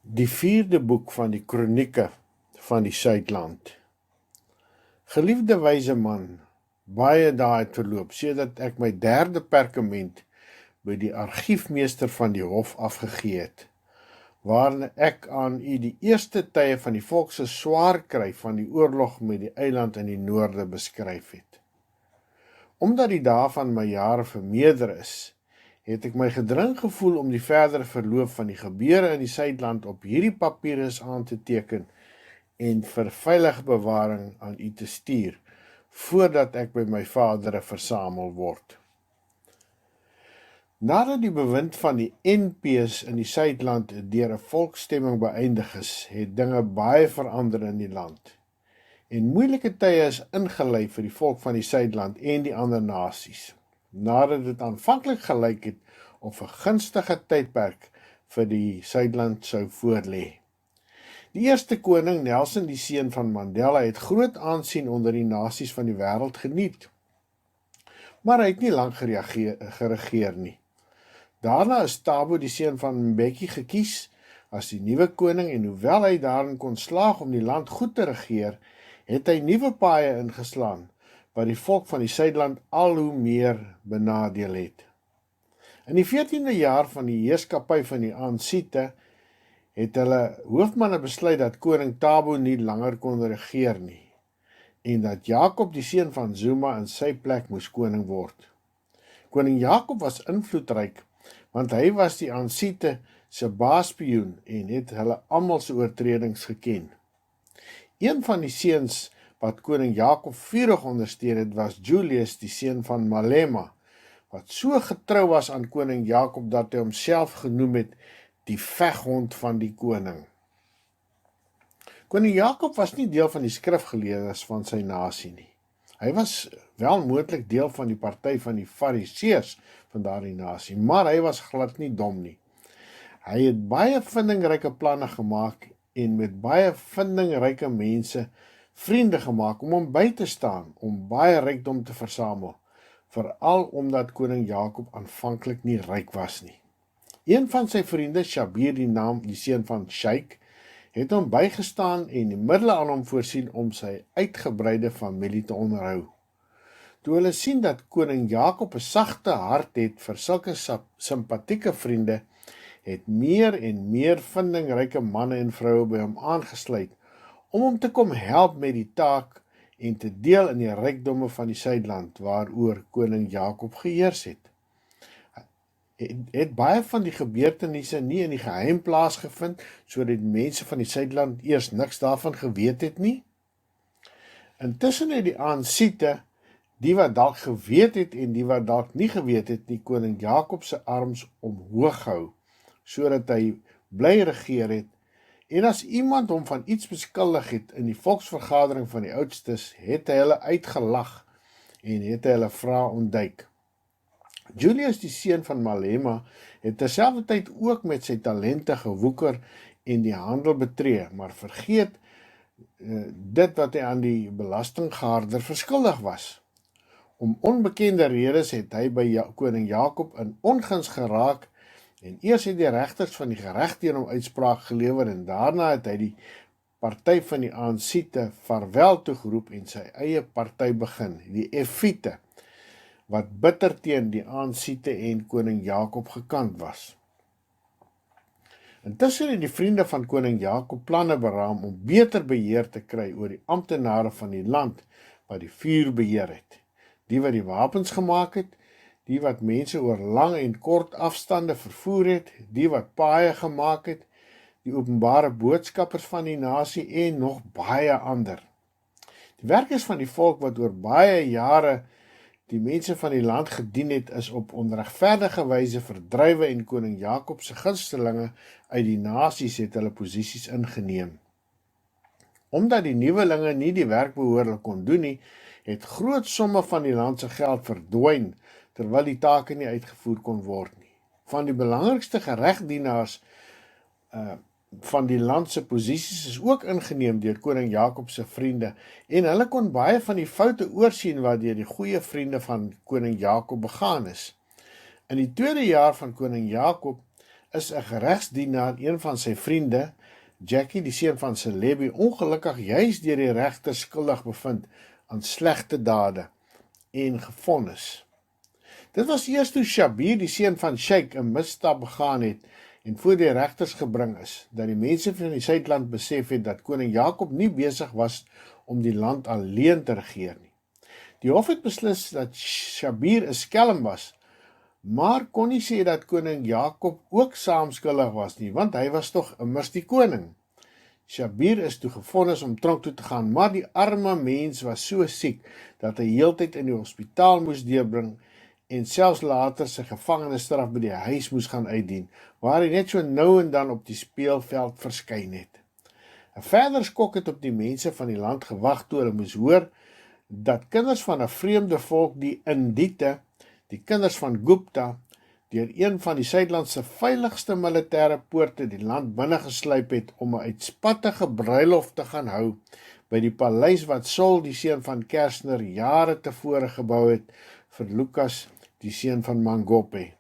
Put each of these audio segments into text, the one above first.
Die 4de boek van die Kronieke van die Suidland. Geliefde wyse man, baie dae het verloop, sedert ek my 3de perkament by die argiefmeester van die hof afgegee het, waarin ek aan u die eerste tye van die volk se swaar kry van die oorlog met die eiland in die noorde beskryf het. Omdat die dae van my jare vermeerder is, het ek my gedring gevoel om die verdere verloop van die gebeure in die Suidland op hierdie papierus aan te teken en vir veilige bewaring aan u te stuur, voordat ek by my vadere versamel word. Nadat die bewind van die NP's in die Suidland deur 'n volksstemming beëindig is, het dinge baie verander in die land. En moeilike tye is ingelei vir die volk van die Suidland en die ander nasies, nadat dit aanvanklik gelyk het of 'n gunstige tydperk vir die Suidland sou voorlê. Die eerste koning, Nelson die seun van Mandela, het groot aansien onder die nasies van die wêreld geniet, maar hy het nie lank geregeer nie. Daarna is Thabo die seun van Mbeki gekies as die nuwe koning en hoewel hy daarin kon slaag om die land goed te regeer, het hy nuwe paaie ingeslaan, wat die volk van die Suidland al hoe meer benadeel het. In die 14de jaar van die heerskappy van die eietydse het hulle hoofmanne besluit dat koning Thabo nie langer kon regeer nie, en dat Jakob die seun van Zuma in sy plek moes koning word. Koning Jakob was invloedryk, want hy was die eietydse se baaspioen en het hulle almal se oortredings geken. Een van die seuns wat koning Jakob vurig ondersteun het, was Julius, die seun van Malema, wat so getrou was aan koning Jakob dat hy homself genoem het die veghond van die koning. Koning Jakob was nie deel van die skrifgeleerdes van sy nasie nie. Hy was wel moontlik deel van die party van die fariseërs van daardie nasie, maar hy was glad nie dom nie. Hy het baie vindingryke planne gemaak en met baie vindingryke mense vriende gemaak om hom by te staan, om baie rykdom te versamel, veral omdat koning Jakob aanvanklik nie ryk was nie. Een van sy vriende, Shabir die seun van Sheikh, het hom bygestaan en die middele aan hom voorsien om sy uitgebreide familie te onderhou. Toe hulle sien dat koning Jakob 'n sagte hart het vir sulke simpatieke vriende, het meer en meer vindingryke manne en vroue by hom aangesluit om hom te kom help met die taak en te deel in die rykdomme van die Suidland waaroor koning Jakob geheers het. Het baie van die gebeurtenisse nie in die geheim plaasgevind, sodat die mense van die Suidland eers niks daarvan geweet het nie. Intussen het die eietydse, die wat dalk geweet het en die wat dalk nie geweet het nie, koning Jakob se arms omhoog gehou, sodat hy bly regeer het, en as iemand hom van iets beskuldig het in die volksvergadering van die oudstes, het hy hulle uitgelag en het hy hulle vrae ontduik. Julius, die seun van Malema, het terselfdertyd ook met sy talente gewoeker en die handel betree, maar vergeet dit wat hy aan die belastinggaarder verskuldig was. Om onbekende redes het hy by koning Jakob in onguns geraak en eers het die regters van die gereg teen hom uitspraak gelewer en daarna het hy die party van die eietydse vaarwel toegeroep en sy eie party begin, die Effiete, wat bitter teen die eietydse en koning Jakob gekant was. Intussen het die vriende van koning Jakob planne beraam om beter beheer te kry oor die amptenare van die land wat die vuur beheer het, die wat die wapens gemaak het, die wat mense oor lang en kort afstande vervoer het, die wat paaie gemaak het, die openbare boodskappers van die nasie en nog baie ander. Die werkers van die volk wat oor baie jare die mense van die land gedien het, is op onregverdige wyse verdrywe en koning Jakob se gunstelinge uit die nasies het hulle posisies ingeneem. Omdat die nuwelinge nie die werk behoorlik kon doen nie, het groot somme van die land se geld verdwyn, terwyl die take nie uitgevoer kon word nie. Van die belangrikste geregdienaars van die land se posisies is ook ingeneem deur koning Jakob se vriende, en hulle kon baie van die foute oorsien wat deur die goeie vriende van koning Jakob begaan is. In die 2de jaar van koning Jakob is 'n geregsdienaar, een van sy vriende, Jackie, die seun van Celebi, ongelukkig juis deur die regter skuldig bevind aan slegte dade en gevonnis. Dit was eers toe Shabir, die seun van Sheikh, 'n misstap begaan het en voor die regters gebring is, dat die mense van die Suidland besef het dat koning Jakob nie besig was om die land alleen te regeer nie. Die hof het beslis dat Shabir 'n skelm was, maar kon nie sê dat koning Jakob ook saamskuldig was nie, want hy was tog immers die koning. Shabir is toe gevonnis om tronk toe te gaan, maar die arme mens was so siek dat hy heeltyd in die hospitaal moes deurbring en selfs later sy gevangenisstraf by die huis moes gaan uitdien, waar hy net so nou en dan op die speelveld verskyn het. 'n Verder skok het op die mense van die land gewag toe hulle moes hoor dat kinders van 'n vreemde volk, die Indiete, die kinders van Gupta, deur een van die Suidlandse veiligste militêre poorte die land binne gesluip het om 'n uitspattige bruiloft te gaan hou by die paleis wat Saul, die seun van Kersner, jare tevore gebou het vir Lukas, die seun van Mangope.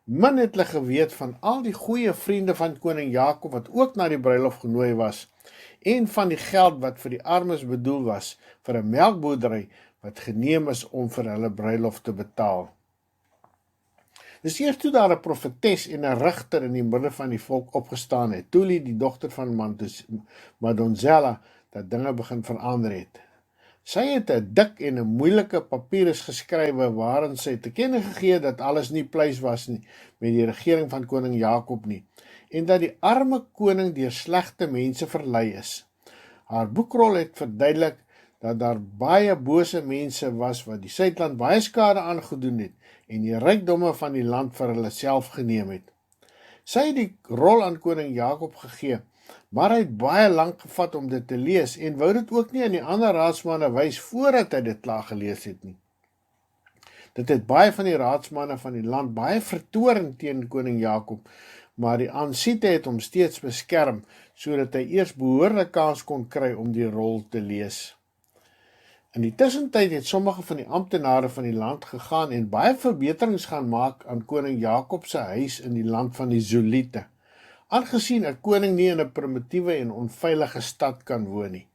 Min het hulle geweet van al die goeie vriende van koning Jakob wat ook na die bruiloft genooi was, en van die geld wat vir die armes bedoel was vir 'n melkboerdery wat geneem is om vir hulle bruiloft te betaal. Dis eers toe daar 'n profetes en 'n rigter in die midde van die volk opgestaan het, Tuli, die dogter van Madonsela, dat dinge begin verander het. Sy het 'n dik en 'n moeilike papierus geskrywe waarin sy te kenne gegee dat alles nie pleis was nie met die regering van koning Jakob nie, en dat die arme koning deur slegte mense verlei is. Haar boekrol het verduidelik dat daar baie bose mense was wat die Suidland baie skade aangedoen het en die rykdomme van die land vir hulle self geneem het. Sy het die rol aan koning Jakob gegee, maar hy het baie lank gevat om dit te lees en wou dit ook nie aan die ander raadsmanne wys voordat hy dit klaar gelees het nie. Dit het baie van die raadsmanne van die land baie vertoorn teen koning Jakob, maar die Aansiete het hom steeds beskerm, sodat hy eers behoorlik kans kon kry om die rol te lees. In die tussentyd het sommige van die amptenare van die land gegaan en baie verbeterings gaan maak aan koning Jakob se huis in die land van die Zuliete, aangesien 'n koning nie in 'n primitiewe en onveilige stad kan woon nie.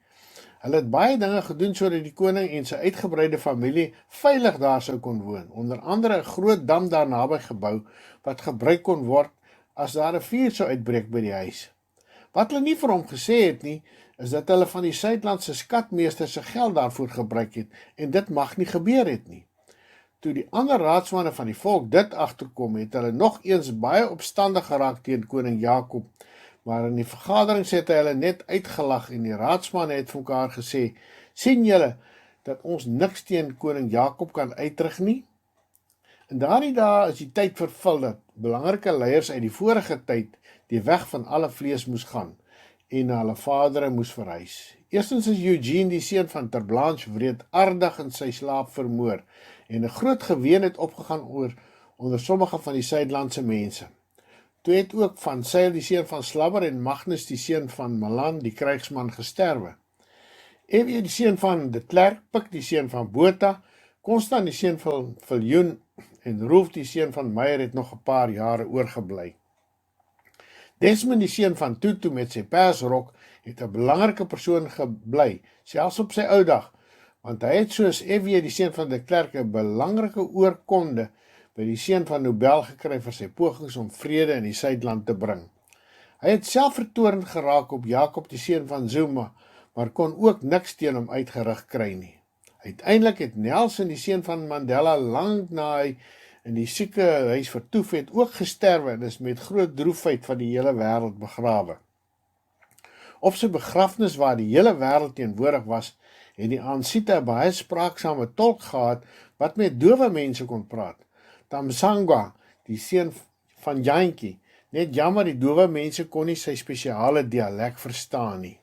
Hulle het baie dinge gedoen sodat die koning en sy uitgebreide familie veilig daar sou kon woon, onder andere 'n groot dam daar naby gebou, wat gebruik kon word as daar 'n vuur sou uitbreek by die huis. Wat hulle nie vir hom gesê het nie, is dat hulle van die Suidlandse skatmeester se geld daarvoor gebruik het, en dit mag nie gebeur het nie. Toe die ander raadsmanne van die volk dit agterkom, het hulle nog eens baie opstandig geraak teen koning Jakob, maar in die vergaderings het hy hulle net uitgelag en die raadsmanne het vir mekaar gesê, sien julle dat ons niks teen koning Jakob kan uitrig nie? In daardie dae is die tyd vervul dat belangrike leiers uit die vorige tyd die weg van alle vlees moes gaan en na hulle vadere moes verhuis. Eerstens is Eugene, die seun van Terblanche, wreedaardig in sy slaap vermoor en 'n groot geween het opgegaan onder sommige van die Suidlandse mense. Toe het ook Van Zyl, die seun van Slabber, en Magnus, die seun van Malan, die krygsman, gesterwe. Evie, die seun van de Klerk, Pik, die seun van Botha, Constant, die seun van Viljoen, en Rolf, die seun van Meyer, het nog 'n paar jare oorgebly. Desmond, die seun van Tutu met sy persrok, het 'n belangrike persoon gebly, selfs op sy ou dag, want hy het soos Evie, die seun van de Klerk, 'n belangrike oorkonde by die seun van Nobel gekry vir sy pogings om vrede in die Suidland te bring. Hy het self vertoornd geraak op Jakob, die seun van Zuma, maar kon ook niks teen hom uitgerig kry nie. Uiteindelik het Nelson, die seun van Mandela, lank na hy in die siekehuis vertoef het, ook gesterwe en is met groot droefheid van die hele wêreld begrawe. Op sy begrafnis waar die hele wêreld teenwoordig was, het die Aansiete 'n baie spraaksame tolk gehad wat met dowe mense kon praat. Tamsangwa, die seun van Jantjie, net jammer die dowe mense kon nie sy spesiale dialek verstaan nie.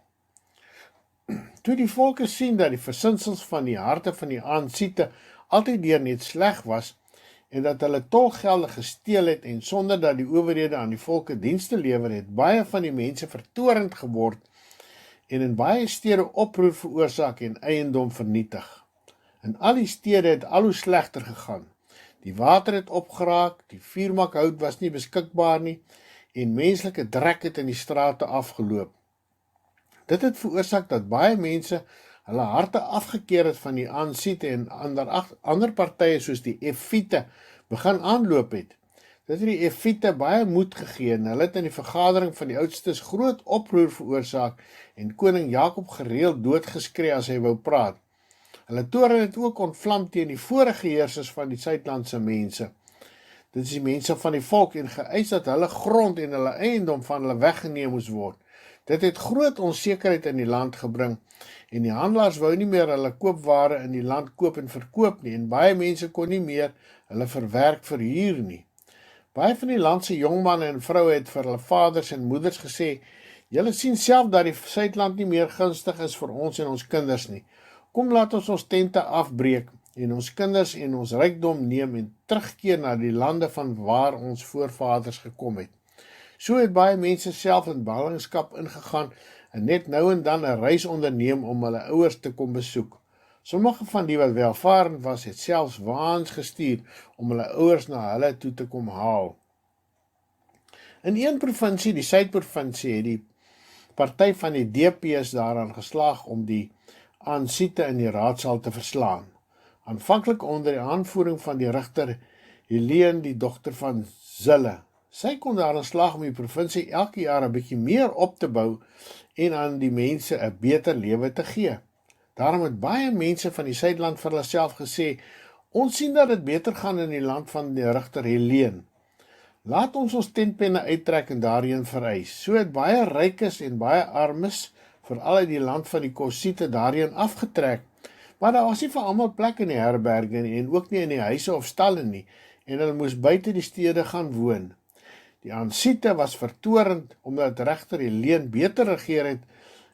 Toe die volke sien dat die versinsels van die harte van die Aansiete altyd deur net sleg was, en dat hulle tolgelde gesteel het en sonder dat die owerhede aan die volke dienste lewer het, baie van die mense vertorend geword en in baie stede oproer veroorsaak en eiendom vernietig. In al die stede het al hoe slegter gegaan. Die water het opgeraak, die vuurmakhout was nie beskikbaar nie, en menslike drek het in die strate afgeloop. Dit het veroorsaak dat baie mense hulle harte afgekeer het van die aansiete en ander partye soos die Efiete begin aanloop het. Dit het die Efiete baie moed gegee en hulle het in die vergadering van die oudstes groot oproer veroorsaak en koning Jakob gereeld doodgeskree as hy wou praat. Hulle toorn het ook ontvlam teen die vorige heersers van die Suidlandse mense. Dit is die mense van die volk en geëis dat hulle grond en hulle eiendom van hulle weggeneem moes word. Dit het groot onsekerheid in die land gebring en die handelaars wou nie meer hulle koopware in die land koop en verkoop nie en baie mense kon nie meer hulle verwerk verhuur nie. Baie van die landse jongmanne en vroue het vir hulle vaders en moeders gesê, julle sien self dat die Suidland nie meer gunstig is vir ons en ons kinders nie. Kom laat ons tente afbreek en ons kinders en ons rykdom neem en terugkeer na die lande van waar ons voorvaders gekom het. So het baie mense self in ballingskap ingegaan en net nou en dan 'n reis onderneem om hulle ouers te kom besoek. Sommige van die wat welvarend was, het selfs waans gestuur om hulle ouers na hulle toe te kom haal. In een provinsie, die Suid-provinsie, het die party van die DP's daaraan geslaag om die aansiete in die raadsaal te verslaan. Aanvanklik onder die aanvoering van die regter Helene, die dogter van Zille. Sy kon daarin slaag om die provinsie elke jaar 'n bietjie meer op te bou en aan die mense 'n beter lewe te gee. Daarom het baie mense van die Suidland vir hulle self gesê, ons sien dat dit beter gaan in die land van die regter Helene. Laat ons tentpenne uittrek en daarheen vereis. So het baie rykes en baie armes, veral uit die land van die Kossiete, daarheen afgetrek. Maar daar was nie vir almal plek in die herberge nie, en ook nie in die huise of stalle nie, en hulle moes buite die stede gaan woon. Die aansiete was vertorend, omdat regter Helene beter regeer het,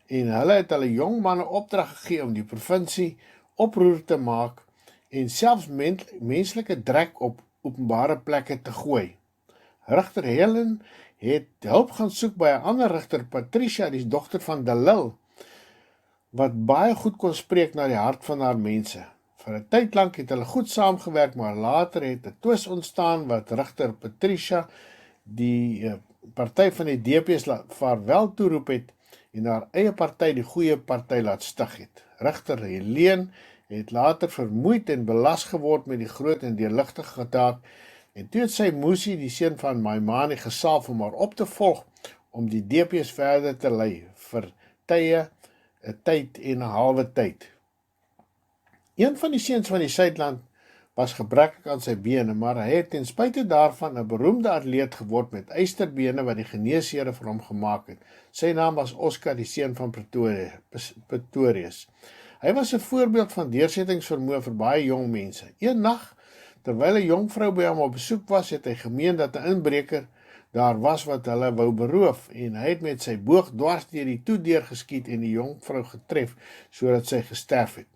en hulle het hulle jong manne opdrag gegee om die provinsie oproer te maak, en selfs menslike drek op openbare plekke te gooi. Regter Helene het hulp gaan soek by 'n ander regter, Patricia, die dogter van Delil, wat baie goed kon spreek na die hart van haar mense. Vir 'n tyd lank het hulle goed saamgewerk, maar later het 'n twis ontstaan wat regter Patricia die party van die DP's vaarwel toeroep het en haar eie party die goeie party laat stig het. Regter Helene het later vermoeid en belas geword met die groot en deurligtige taak en toe het sy Musi, die seun van Maimane, gesalf om haar op te volg om die DP's verder te lei vir tye, 'n tyd en 'n halwe tyd. Een van die seuns van die Suidland was gebrekkig aan sy bene, maar hy het ten spyte daarvan 'n beroemde atleet geword met eysterbene wat die geneeshere vir hom gemaak het. Sy naam was Oscar, die seun van Pretorius. Hy was 'n voorbeeld van deursettingsvermoë vir baie jong mense. Een nag, terwyl 'n jong vrou by hom op besoek was, het hy gemeen dat 'n inbreker daar was wat hulle wou beroof, en hy het met sy boog dwars deur die toedeur geskiet en die jong vrou getref, sodat sy gesterf het.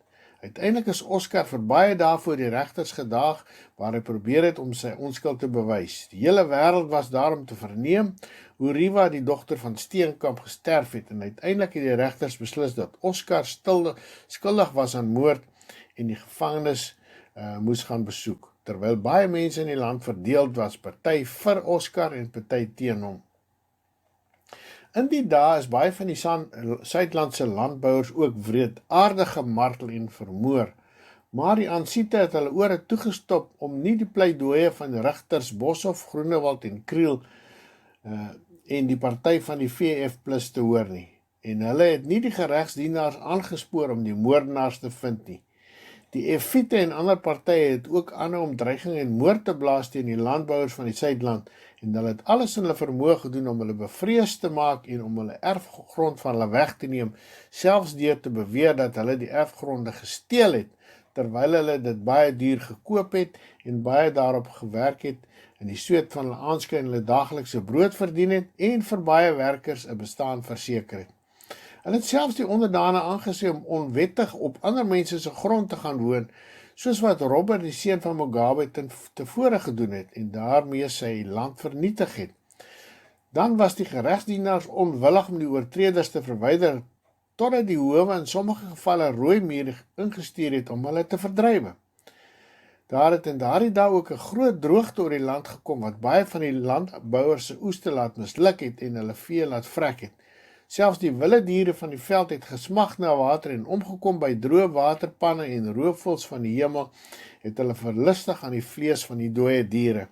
Uiteindelik is Oscar vir baie dae voor die regters gedaag, waar hy probeer het om sy onskuld te bewys. Die hele wêreld was daar om te verneem hoe Riva, die dogter van Steenkamp, gesterf het, en uiteindelik het die regters beslis dat Oscar skuldig was aan moord en die gevangenis moes gaan besoek, terwyl baie mense in die land verdeeld was, party vir Oscar en party teen hom. In die dae is baie van die Suidlandse landbouers ook wreedaardig gemartel en vermoor, maar die aansiete het hulle ore toegestop om nie die pleidooie van die regters Boshoff, Groenewald en Kriel en die party van die VF+ te hoor nie, en hulle het nie die geregsdienaars aangespoor om die moordenaars te vind nie. Die Efiete en ander partye het ook aanhou om dreiging en moord te blaas teen die landbouers van die Suidland, en hulle het alles in hulle vermoë gedoen om hulle bevrees te maak en om hulle erfgrond van hulle weg te neem, selfs deur te beweer dat hulle die erfgronde gesteel het, terwyl hulle dit baie duur gekoop het en baie daarop gewerk het, in die sweet van hulle aanskyn hulle daaglikse brood verdien het en vir baie werkers 'n bestaan verseker het. Hulle het selfs die onderdane aangesê om onwettig op ander mense se grond te gaan woon, soos wat Robert, die seun van Mugabe, tevore gedoen het en daarmee sy land vernietig het. Dan was die geregsdienaars onwillig om die oortreders te verwyder, totdat die howe in sommige gevalle rooi mure ingestuur het om hulle te verdrywe. Daar het in daardie dae ook 'n groot droogte oor die land gekom, wat baie van die landbouers se oes te laat misluk het en hulle vee laat vrek het. Selfs die wilde diere van die veld het gesmag na water en omgekom by droë waterpanne en roofvoëls van die hemel het hulle verlustig aan die vlees van die dooie diere.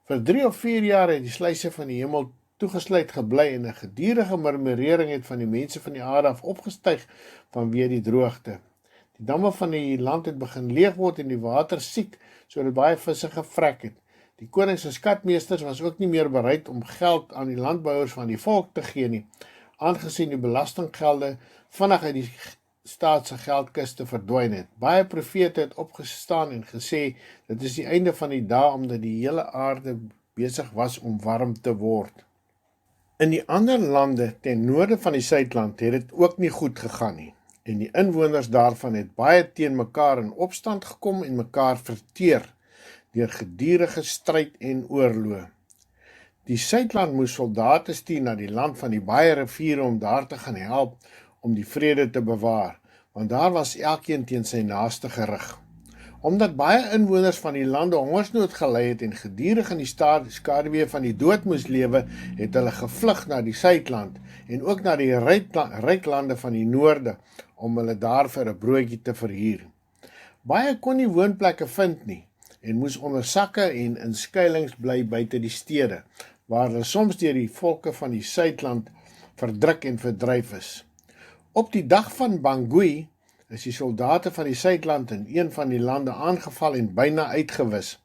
Vir 3 of 4 jaar het die sluise van die hemel toegesluit gebly en 'n gedurende murmurering het van die mense van die aarde af opgestyg vanweë die droogte. Die damme van die land het begin leeg word en die water siek, sodat baie visse gevrek het. Die konings en skatmeesters was ook nie meer bereid om geld aan die landbouers van die volk te gee nie, aangesien die belastinggelde vinnig uit die staat se geldkiste verdwyn het. Baie profete het opgestaan en gesê, dit is die einde van die dae omdat die hele aarde besig was om warm te word. In die ander lande ten noorde van die Suidland het dit ook nie goed gegaan nie, en die inwoners daarvan het baie teen mekaar in opstand gekom en mekaar verteer deur gedurende stryd en oorlog. Die Suidland moes soldate stuur na die land van die baie riviere om daar te gaan help om die vrede te bewaar, want daar was elkeen teen sy naaste gerig. Omdat baie inwoners van die lande hongersnood gelei het en gedurig in die skaduwee van die dood moes lewe, het hulle gevlug na die Suidland en ook na die ryk lande van die noorde om hulle daar vir 'n broodjie te verhuur. Baie kon nie woonplekke vind nie en moes onder sakke en in skuilings bly buite die stede, waar hulle soms deur die volke van die Suidland verdruk en verdryf is. Op die dag van Bangui is die soldate van die Suidland in een van die lande aangeval en byna uitgewis,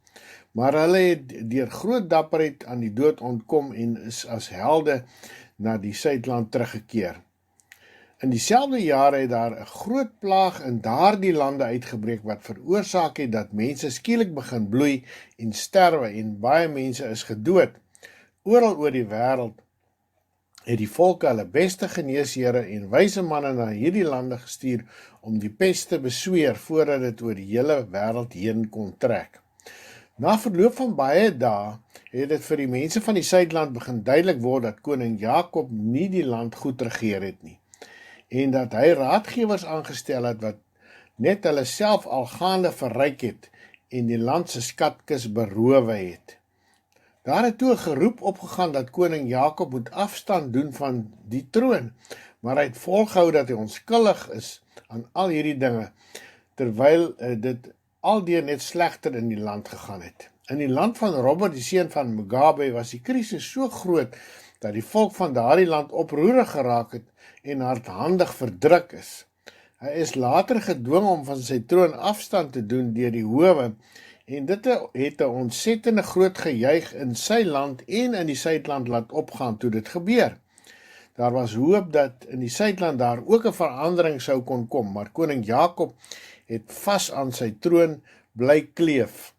maar hulle het deur groot dapperheid aan die dood ontkom en is as helde na die Suidland teruggekeer. In dieselfde jare het daar 'n groot plaag in daardie lande uitgebreek wat veroorsaak het dat mense skielik begin bloei en sterwe en baie mense is gedood. Oral oor die wêreld het die volke hulle beste geneesheere en wyse manne na hierdie lande gestuur om die pes te besweer voordat dit oor die hele wêreld heen kon trek. Na verloop van baie dae het dit vir die mense van die Suidland begin duidelik word dat koning Jakob nie die land goed regeer het nie, en dat hy raadgewers aangestel het wat net hulle self al gaande verryk het en die land se skatkis berowe het. Daar het toe 'n geroep opgegaan dat koning Jakob moet afstand doen van die troon, maar hy het volgehou dat hy onskuldig is aan al hierdie dinge, terwyl dit aldeur net slegter in die land gegaan het. In die land van Robert, die seun van Mugabe, was die krisis so groot dat die volk van daardie land oproerig geraak het en hardhandig verdruk is. Hy is later gedwing om van sy troon afstand te doen deur die howe, en dit het 'n ontsettende groot gejuig in sy land en in die Suidland laat opgaan toe dit gebeur. Daar was hoop dat in die Suidland daar ook 'n verandering sou kon kom, maar koning Jakob het vas aan sy troon bly kleef.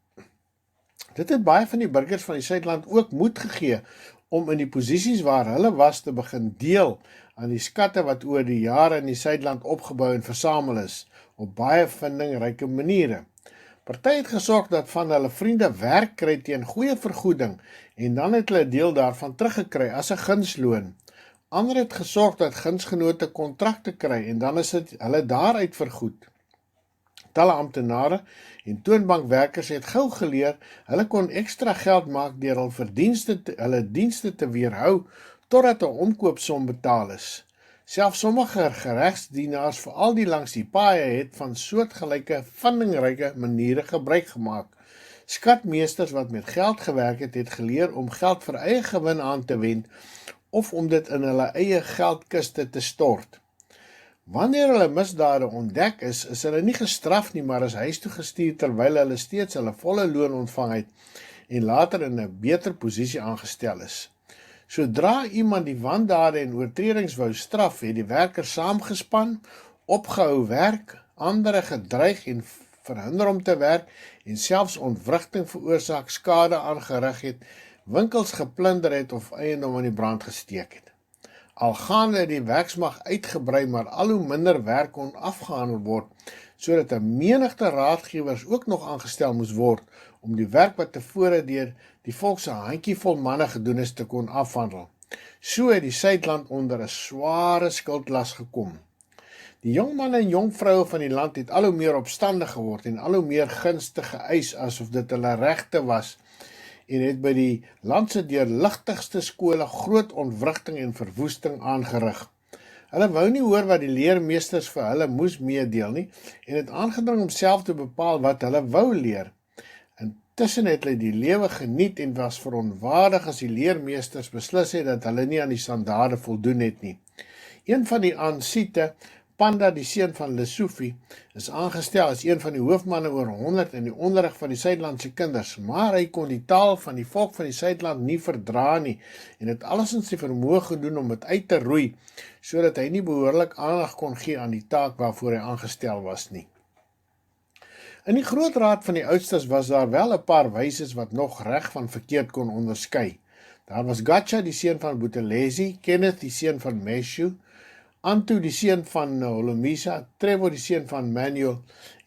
Dit het baie van die burgers van die Suidland ook moed gegee om in die posisies waar hulle was te begin deel aan die skatte wat oor die jare in die Suidland opgebou en versamel is, op baie vindingryke maniere. Party het gesorg dat van hulle vriende werk kry teen goeie vergoeding en dan het hulle deel daarvan teruggekry as 'n gunsloon. Ander het gesorg dat gunsgenote kontrakte kry en dan is dit hulle daaruit vergoed. Talle amptenare en toonbankwerkers het gou geleer, hulle kon ekstra geld maak deur hulle dienste te weerhou totdat 'n omkoopsom betaal is. Selfs sommige geregsdienaars, veral die langs die paaie, het van soortgelyke vindingryke maniere gebruik gemaak. Skatmeesters wat met geld gewerk het, het geleer om geld vir eie gewin aan te wend of om dit in hulle eie geldkiste te stort. Wanneer hulle misdade ontdek is hulle nie gestraf nie, maar is huis toe gestuur terwyl hulle steeds hulle volle loon ontvang het en later in 'n beter posisie aangestel is. Sodra iemand die wandade en oortredings wou straf, het die werkers saamgespan, opgehou werk, ander gedreig en verhinder om te werk en selfs ontwrigting veroorsaak, skade aangerig het, winkels geplunder het of eiendom aan die brand gesteek het. Algaande het die werksmag uitgebrei, maar al hoe minder werk kon afgehandel word, sodat 'n menigte raadgewers ook nog aangestel moes word om die werk wat tevore deur die volk se handjievol manne gedoen is te kon afhandel. So het die Suidland onder 'n sware skuldlas gekom. Die jong manne en jong vroue van die land het al hoe meer opstandig geword en al hoe meer gunste geëis asof dit hulle regte was en het by die land se deurligtigste skole groot ontwrigting en verwoesting aangerig. Hulle wou nie hoor wat die leermeesters vir hulle moes meedeel nie en het aangedring om self te bepaal wat hulle wou leer. Intussen het hulle die lewe geniet en was verontwaardig as die leermeesters beslis het dat hulle nie aan die standaarde voldoen het nie. Een van die aansiete, Panda, die seun van Lesofie, is aangestel as een van die hoofmanne oor 100 in die onderrig van die Suidlandse kinders, maar hy kon die taal van die volk van die Suidland nie verdra nie en het allesins die vermoë gedoen om dit uit te roei, sodat hy nie behoorlik aandag kon gee aan die taak waarvoor hy aangestel was nie. In die groot raad van die oudstes was daar wel 'n paar wyses wat nog reg van verkeerd kon onderskei. Daar was Gacha, die seun van Buthelezi, Kenneth, die seun van Meshu, Antu, die seun van Holomisa, Trevor, die seun van Manuel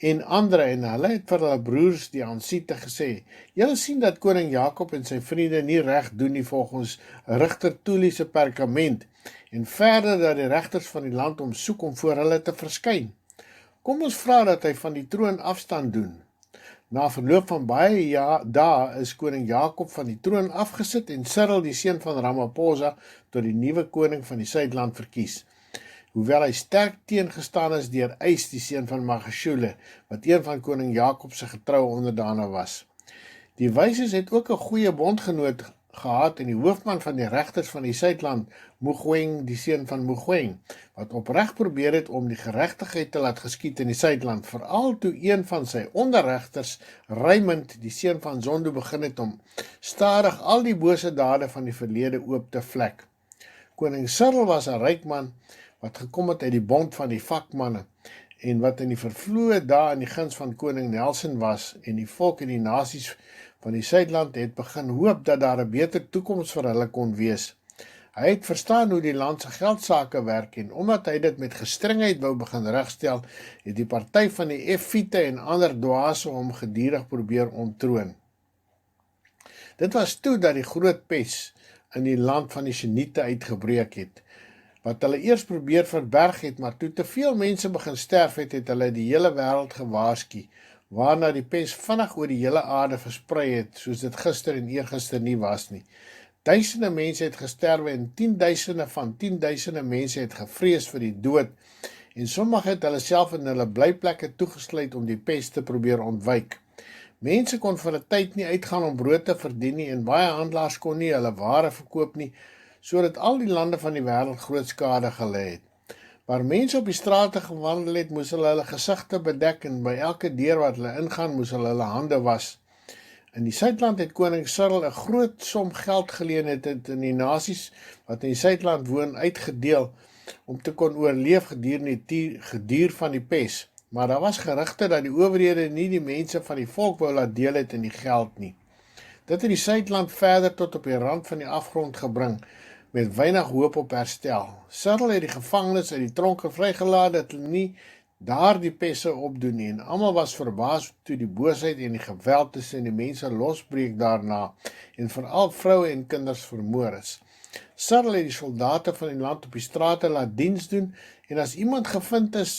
en ander, en hulle het vir hulle broers die aansiete gesê: "Julle sien dat koning Jakob en sy vriende nie reg doen nie volgens Rigter Tuli se perkament en verder dat die regters van die land hom soek om voor hulle te verskyn. Kom ons vra dat hy van die troon afstand doen." Na verloop van baie dae is koning Jakob van die troon afgesit en Cyril, die seun van Ramaphosa, tot die nuwe koning van die Suidland verkies. Hoewel hy sterk teengestaan is deur Eis, die seun van Magashule, wat een van koning Jakob se getroue onderdane was. Die wyses het ook 'n goeie bondgenoot gehad en die hoofman van die regters van die Suidland, Mogoeng, die seun van Mogoeng, wat opreg probeer het om die geregtigheid te laat geskied in die Suidland, veral toe een van sy onderregters, Raymond, die seun van Zondo, begin het om stadig al die bose dade van die verlede oop te vlek. Koning Cyril was 'n ryk man wat gekom het uit die bond van die vakmanne en wat in die vervloë dae in die guns van koning Nelson was en die volk en die nasies van die Suidland het begin hoop dat daar 'n beter toekoms vir hulle kon wees. Hy het verstaan hoe die land se geldsake werk en omdat hy dit met gestrengheid wou begin regstel, het die party van die Effiete en ander dwaase hom gedurig probeer onttroon. Dit was toe dat die groot pes in die land van die Siniete uitgebreek het, wat hulle eers probeer verberg het, maar toe te veel mense begin sterf het, het hulle die hele wêreld gewaarsku, waarna die pes vinnig oor die hele aarde versprei het, soos dit gister en eergister nie was nie. Duisende mense het gesterwe en tienduisende mense het gevrees vir die dood, en sommige het hulle self in hulle blyplekke toegesluit om die pes te probeer ontwyk. Mense kon vir 'n tyd nie uitgaan om brood te verdien nie, en baie handelaars kon nie hulle ware verkoop nie, sodat al die lande van die wêreld groot skade gelei het. Waar mense op die strate gewandel het, moes hulle gesigte bedek en by elke deur wat hulle ingaan, moes hulle hande was. In die Suidland het koning Cyril 'n groot som geld geleen het in die nasies wat in die Suidland woon uitgedeel om te kon oorleef gedurende die geduur van die pes. Maar daar was gerugte dat die owerhede nie die mense van die volk wou laat deel het in die geld nie. Dit het die Suidland verder tot op die rand van die afgrond gebring, met weinig hoop op herstel. Cyril het die gevangenes uit die tronke vrygelaat dat hulle nie daar die pesse opdoen nie, en almal was verbaas toe die boosheid en die geweld tussen die mense losbreek daarna, en veral vroue en kinders vermoor is. Cyril het die soldate van die land op die strate laat diens doen, en as iemand gevind is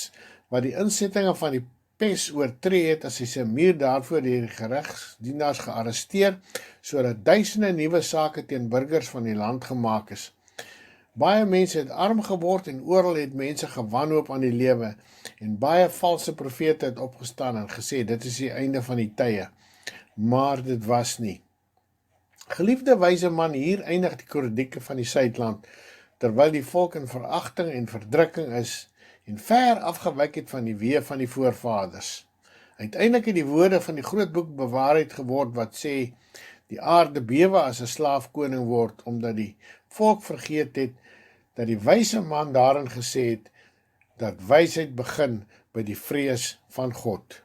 wat die insettinge van die pes oortree het, as hy sy muur daarvoor deur die geregsdienaars gearresteer, sodat duisende nuwe sake teen burgers van die land gemaak is. Baie mense het arm geword en oral het mense gewanhoop aan die lewe, en baie valse profete het opgestaan en gesê, dit is die einde van die tye. Maar dit was nie. Geliefde wyse man, hier eindig die kronieke van die Suidland, terwyl die volk in veragting en verdrukking is, en ver afgewyk het van die weë van die voorvaders. Uiteindelik het die woorde van die groot boek bewaarheid geword wat sê, die aarde bewe as 'n slaaf koning word, omdat die volk vergeet het, dat die wyse man daarin gesê het, dat wysheid begin by die vrees van God.